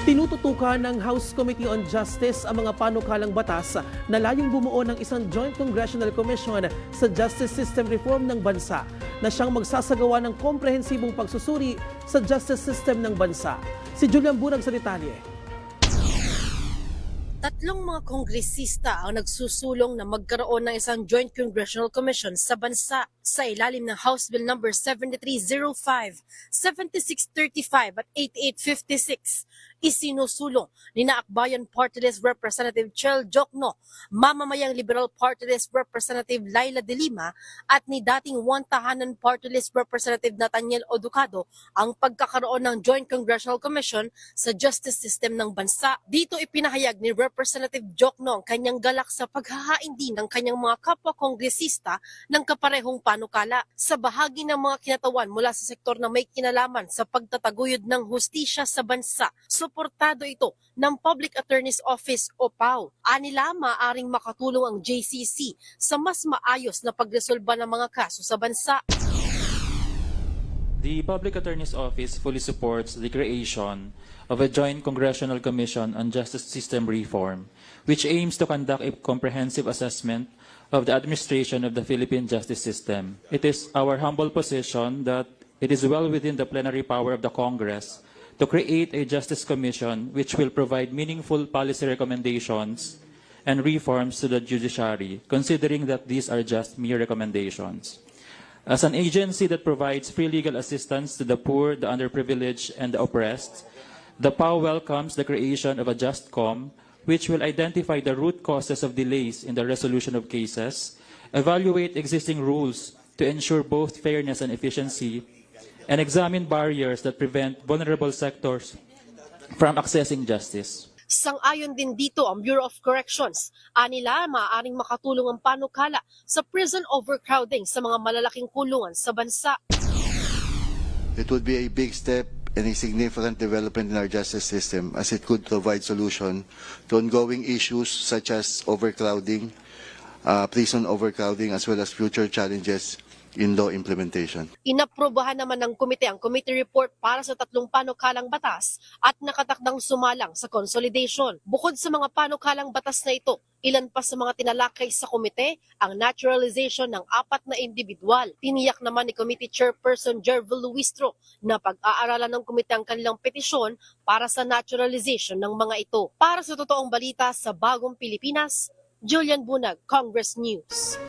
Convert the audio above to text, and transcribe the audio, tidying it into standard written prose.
Tinututukan ng House Committee on Justice ang mga panukalang batas na layong bumuo ng isang Joint Congressional Commission sa Justice System Reform ng bansa na siyang magsasagawa ng komprehensibong pagsusuri sa justice system ng bansa. Si Julian Bunag sa detalye. Tatlong mga kongresista ang nagsusulong na magkaroon ng isang Joint Congressional Commission sa bansa sa ilalim ng House Bill No. 7305, 7635 at 8856. Isinusulong ni Naakbayan Party List Representative Chel Jokno, Mamamayang Liberal Party List Representative Laila De Lima at ni dating One Tahanan Party List Representative Nathaniel Oducado ang pagkakaroon ng Joint Congressional Commission sa justice system ng bansa. Dito ipinahayag ni Representative Jokno ang kanyang galak sa paghahain din ng kanyang mga kapwa-kongresista ng kaparehong panukala sa bahagi ng mga kinatawan mula sa sektor na may kinalaman sa pagtataguyod ng hustisya sa bansa. Suportado ito ng Public Attorney's Office o PAO. Anila maaaring makatulong ang JCC sa mas maayos na pagresolba ng mga kaso sa bansa. The Public Attorney's Office fully supports the creation of a Joint Congressional Commission on Justice System Reform, which aims to conduct a comprehensive assessment of the administration of the Philippine justice system. It is our humble position that it is well within the plenary power of the Congress to create a Justice Commission which will provide meaningful policy recommendations and reforms to the judiciary, considering that these are just mere recommendations. As an agency that provides free legal assistance to the poor, the underprivileged, and the oppressed, the PAO welcomes the creation of a JustCom, which will identify the root causes of delays in the resolution of cases, evaluate existing rules to ensure both fairness and efficiency, and examine barriers that prevent vulnerable sectors from accessing justice. Sang-ayon din dito ang Bureau of Corrections. Anila maaaring makatulong ang panukala sa prison overcrowding sa mga malalaking kulungan sa bansa. It would be a big step and a significant development in our justice system as it could provide solution to ongoing issues such as overcrowding, prison overcrowding, as well as future challenges in law implementation. Inaprobahan naman ng komite ang committee report para sa tatlong panukalang batas at nakatakdang sumalang sa consolidation. Bukod sa mga panukalang batas na ito, ilan pa sa mga tinalakay sa komite ang naturalization ng 4 na individual. Tiniyak naman ni Committee Chairperson Jervel Luistro na pag-aaralan ng komite ang kanilang petisyon para sa naturalization ng mga ito. Para sa totoong balita sa Bagong Pilipinas, Julian Bunag, Congress News.